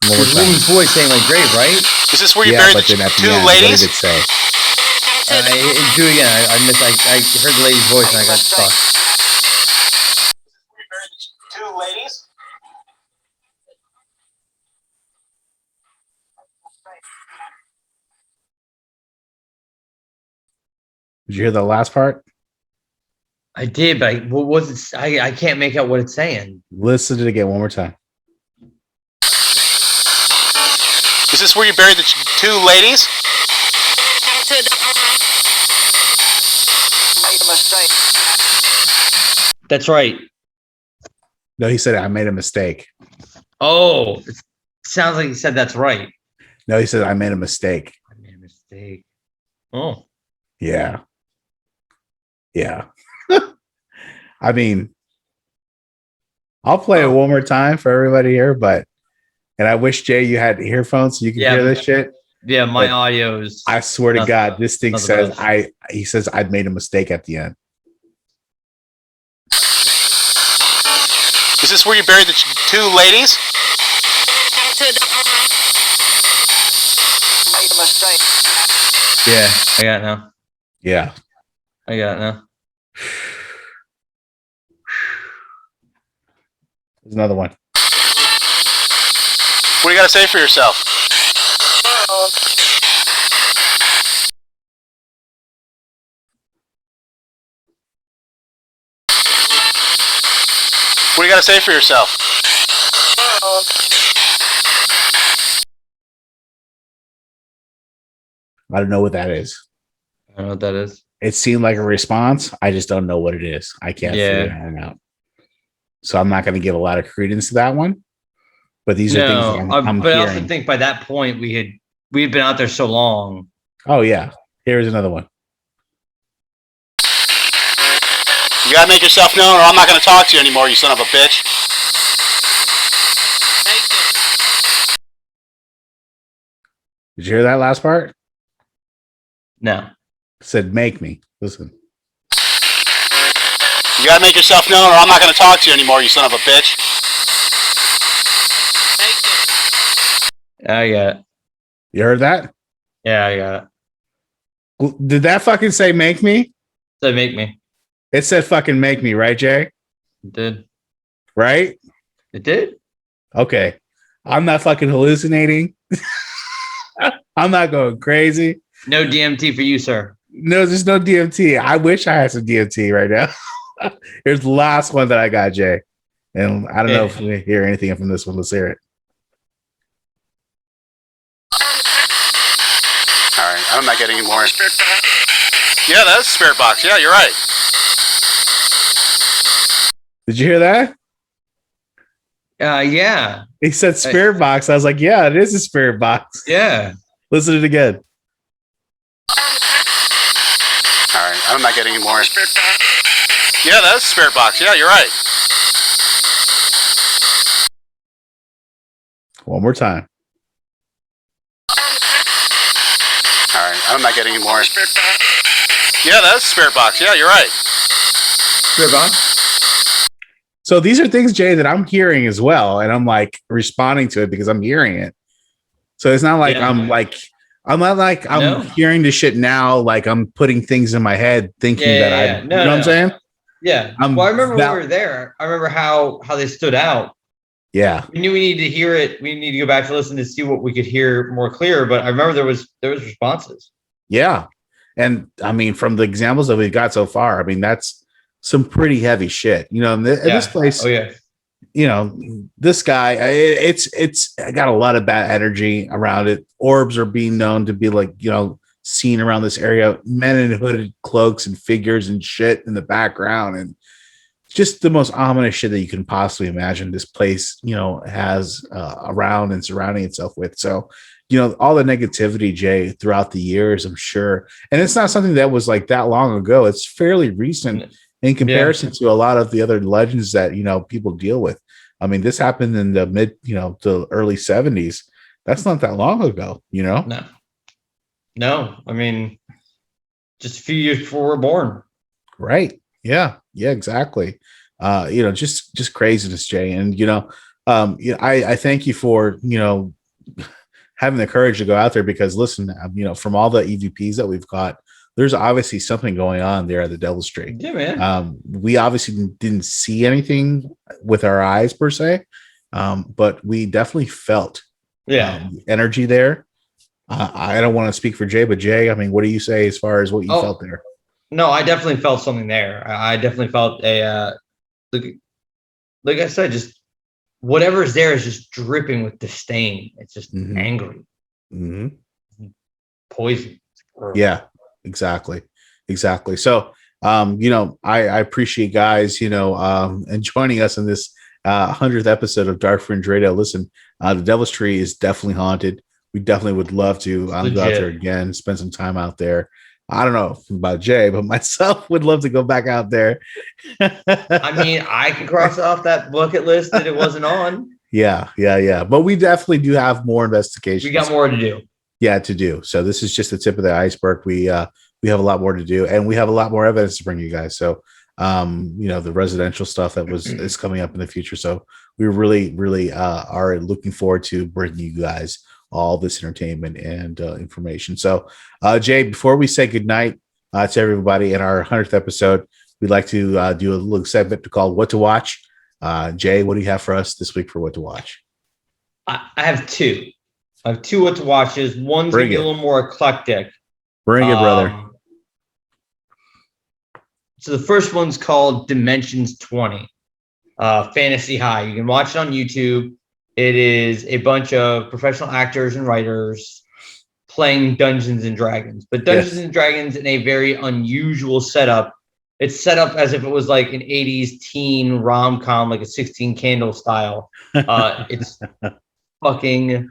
A: There's a woman's voice saying like grave, right?
E: Is this where you buried the two ladies?
C: What did it say?
A: Do it again. I heard the lady's voice and I got stuck.
E: We buried the two ladies?
C: Did you hear the last part?
A: I did, but what was it? I can't make out what it's saying.
C: Listen to it again one more time.
E: Is this where you buried the two ladies?
P: Made a mistake.
A: That's right.
C: No, he said I made a mistake.
A: Oh, it sounds like he said that's right.
C: No, he said I made a mistake.
A: I made a mistake. Oh.
C: Yeah. Yeah. I mean, I'll play it one more time for everybody here, and I wish, Jay, you had earphones so you can hear this shit.
A: Yeah, my audio is.
C: I swear to God, this thing says
A: best.
C: he says I'd made a mistake at the end.
E: Is this where you buried the two ladies?
P: Made a mistake.
A: Yeah, I got it now.
C: Yeah.
A: I got it now.
C: There's another one.
E: What do you got to say for yourself? What do you got to say for yourself?
C: I don't know what that is.
A: I don't know what that is.
C: It seemed like a response. I just don't know what it is. I can't figure it out. So I'm not going to give a lot of credence to that one. But these are things that I'm
A: but
C: hearing.
A: I also think by that point we had been out there so long.
C: Oh yeah. Here's another one.
E: You gotta make yourself known, or I'm not gonna talk to you anymore, you son of a bitch.
C: Did you hear that last part?
A: No.
C: It said make me. Listen.
E: You gotta make yourself known, or I'm not gonna talk to you anymore, you son of a bitch.
A: I got it.
C: You heard that?
A: Yeah, I got
C: it. Did that fucking say make me?
A: Say make me.
C: It said fucking make me, right, Jay?
A: It did.
C: Right?
A: It did?
C: Okay. I'm not fucking hallucinating. I'm not going crazy.
A: No DMT for you, sir.
C: No, there's no DMT. I wish I had some DMT right now. Here's the last one that I got, Jay. And I don't know if we hear anything from this one. Let's hear it.
E: All right, I'm not getting any more. Yeah, that's a spirit box. Yeah, you're right.
C: Did you hear that?
A: Yeah.
C: He said spirit box. I was like, yeah, it is a spirit box.
A: Yeah.
C: Listen to it again.
E: All right, I'm not getting any more. Yeah, that's a spirit box. Yeah, you're right.
C: One more time.
E: All right, I'm not getting any more. Yeah, that's a spirit box. Yeah, you're right.
A: Spirit box.
C: So these are things, Jay, that I'm hearing as well, and I'm like responding to it because I'm hearing it. So it's not like I'm hearing this shit now, like I'm putting things in my head thinking you know what I'm saying?
A: Yeah. Well, I remember when we were there. I remember how they stood out.
C: Yeah.
A: We knew we needed to hear it. We need to go back to listen to see what we could hear more clear. But I remember there was responses.
C: Yeah. And I mean, from the examples that we've got so far, I mean, that's some pretty heavy shit. You know, in this place, you know, this guy, it's got a lot of bad energy around it. Orbs are being known to be like, you know, seen around this area, men in hooded cloaks and figures and shit in the background, and just the most ominous shit that you can possibly imagine this place, you know, has around and surrounding itself with. So, you know, all the negativity, Jay, throughout the years, I'm sure. And it's not something that was like that long ago. It's fairly recent in comparison to a lot of the other legends that, you know, people deal with. I mean, this happened in the the early 70s. That's not that long ago, you know?
A: No. I mean, just a few years before we're born.
C: Right. Yeah, exactly. You know, just craziness, Jay. And I thank you for having the courage to go out there, because listen, from all the EVPs that we've got, there's obviously something going on there at the Devil's Tree.
A: Yeah, man.
C: We obviously didn't see anything with our eyes per se, but we definitely felt energy there. I don't want to speak for Jay, but Jay, I mean, what do you say as far as what you felt there?
A: No, I definitely felt something there. I definitely felt like I said, just whatever's there is just dripping with disdain. It's just angry. Poison.
C: Yeah, exactly. So, I appreciate guys, and joining us in this 100th episode of Dark Fringe Radio. Listen, the Devil's Tree is definitely haunted. We definitely would love to go out there again, spend some time out there. I don't know about Jay, but myself would love to go back out there.
A: I mean, I can cross off that bucket list that it wasn't on.
C: Yeah. But we definitely do have more investigations.
A: We got more to do.
C: Yeah, to do. So this is just the tip of the iceberg. We have a lot more to do, and we have a lot more evidence to bring you guys. So, the residential stuff that is coming up in the future. So we really are looking forward to bringing you guys all this entertainment and information. So, Jay, before we say goodnight to everybody in our 100th episode, we'd like to do a little segment called What to Watch. Jay, what do you have for us this week for What to Watch?
A: I have two. I have two What to Watches. One's going to be a little more eclectic.
C: Bring it, brother.
A: So the first one's called Dimensions 20, Fantasy High. You can watch it on YouTube. It is a bunch of professional actors and writers playing Dungeons and Dragons, but Dungeons and Dragons in a very unusual setup. It's set up as if it was like an 80s teen rom-com, like a 16 Candles style. It's fucking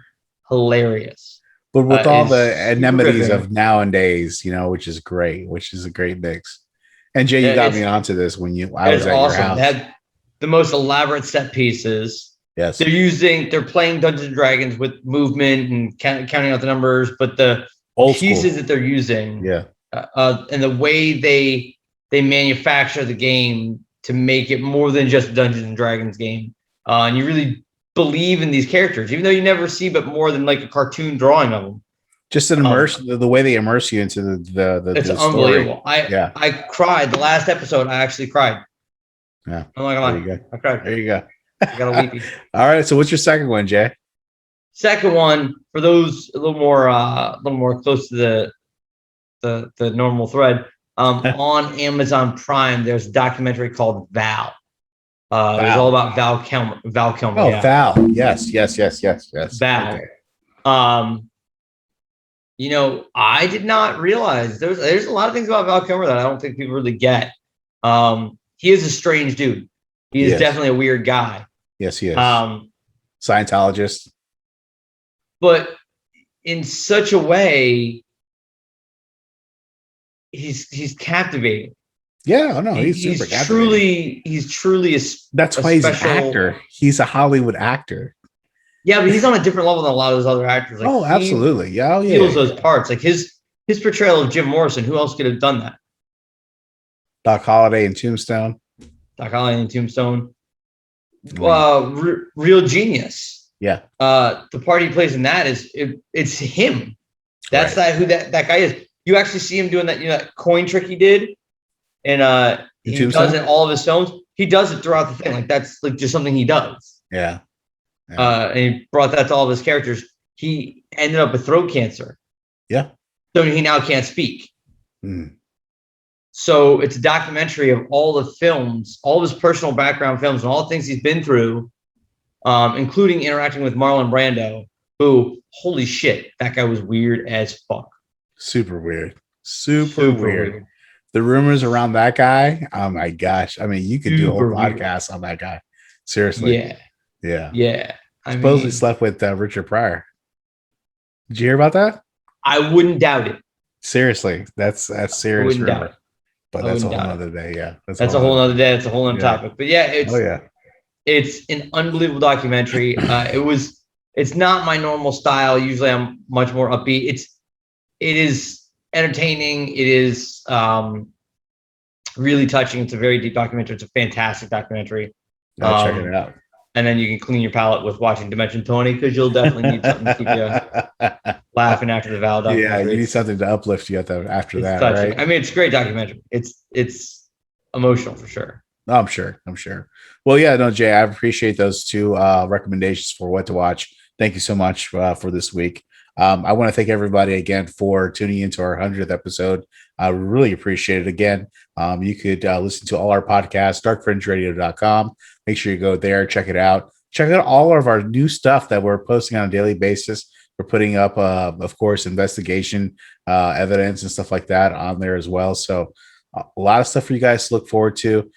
A: hilarious.
C: But with all the amenities of nowadays, which is great, which is a great mix. And Jay, you got me onto this when I was at your house.
A: They had the most elaborate set pieces.
C: Yes.
A: They're playing Dungeons and Dragons with movement and counting out the numbers, but the pieces that they're using, and the way they manufacture the game to make it more than just a Dungeons and Dragons game. And you really believe in these characters, even though you never see but more than like a cartoon drawing of them.
C: Just an the way they immerse you into the
A: it's
C: the
A: unbelievable.
C: Story.
A: I cried the last episode. I actually cried.
C: Yeah.
A: I'm not gonna lie. I cried.
C: There you go.
A: I got a weepy.
C: All right. So what's your second one, Jay?
A: Second one, for those a little more close to the normal thread, on Amazon Prime, there's a documentary called Val. It's all about Val Kilmer.
C: Oh, yeah. Val. Yes.
A: Val. Okay. I did not realize there's a lot of things about Val Kilmer that I don't think people really get. He is a strange dude. He is definitely a weird guy.
C: Yes, he is. Scientologist.
A: But in such a way, he's captivating.
C: Yeah, no, he's super captivating.
A: He's truly
C: that's why he's an actor. He's a Hollywood actor.
A: Yeah, but he's on a different level than a lot of those other actors. Like,
C: absolutely. Yeah,
A: he feels those parts. Like his portrayal of Jim Morrison. Who else could have done that?
C: Doc Holliday in Tombstone.
A: Real genius.
C: Yeah.
A: The part he plays in that it's him. That's who that guy is. You actually see him doing that. That coin trick he did, and he does it in all of his films. He does it throughout the thing. Like that's like just something he does.
C: Yeah.
A: And he brought that to all of his characters. He ended up with throat cancer.
C: Yeah.
A: So he now can't speak.
C: Mm.
A: So it's a documentary of all the films, all of his personal background films, and all the things he's been through, including interacting with Marlon Brando, who, holy shit, that guy was weird as fuck.
C: Super weird. Super weird. The rumors around that guy, oh my gosh. I mean, you could do a whole podcast on that guy. Seriously.
A: Yeah.
C: Supposedly slept with Richard Pryor. Did you hear about that?
A: I wouldn't doubt it.
C: Seriously, that's serious rumor. But that's a whole other day. Yeah,
A: that's a whole other day. It's a whole other topic. But yeah, it's an unbelievable documentary. It's not my normal style. Usually, I'm much more upbeat. It is entertaining. It is really touching. It's a very deep documentary. It's a fantastic documentary.
C: Check it out.
A: And then you can clean your palate with watching Dimension 20 because you'll definitely need something to keep you laughing after the Val documentary.
C: Yeah, you need something to uplift you after that,
A: touching.
C: right?
A: I mean, it's a great documentary. It's emotional for sure.
C: I'm sure. Well, yeah, no, Jay, I appreciate those two recommendations for what to watch. Thank you so much for this week. I want to thank everybody again for tuning into our 100th episode. I really appreciate it. Again, you could listen to all our podcasts, darkfringeradio.com. Make sure you go there, check it out. Check out all of our new stuff that we're posting on a daily basis. We're putting up, of course, investigation evidence and stuff like that on there as well. So a lot of stuff for you guys to look forward to.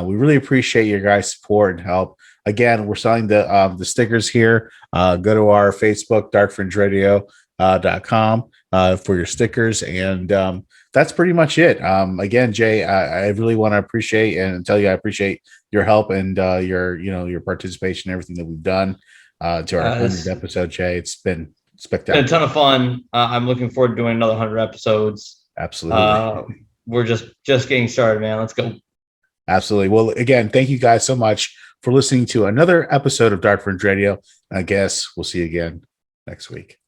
C: We really appreciate your guys' support and help. Again, we're selling the stickers here. Go to our Facebook, darkfringeradio.com for your stickers. And that's pretty much it. Again, Jay, I really want to appreciate and tell you I appreciate your help and your participation in everything that we've done to our 100th episode, Jay. It's been spectacular.
A: Been a ton of fun. I'm looking forward to doing another 100 episodes.
C: Absolutely.
A: We're just getting started, man. Let's go.
C: Absolutely. Well, again, thank you guys so much for listening to another episode of Dark Fringe Radio. I guess we'll see you again next week.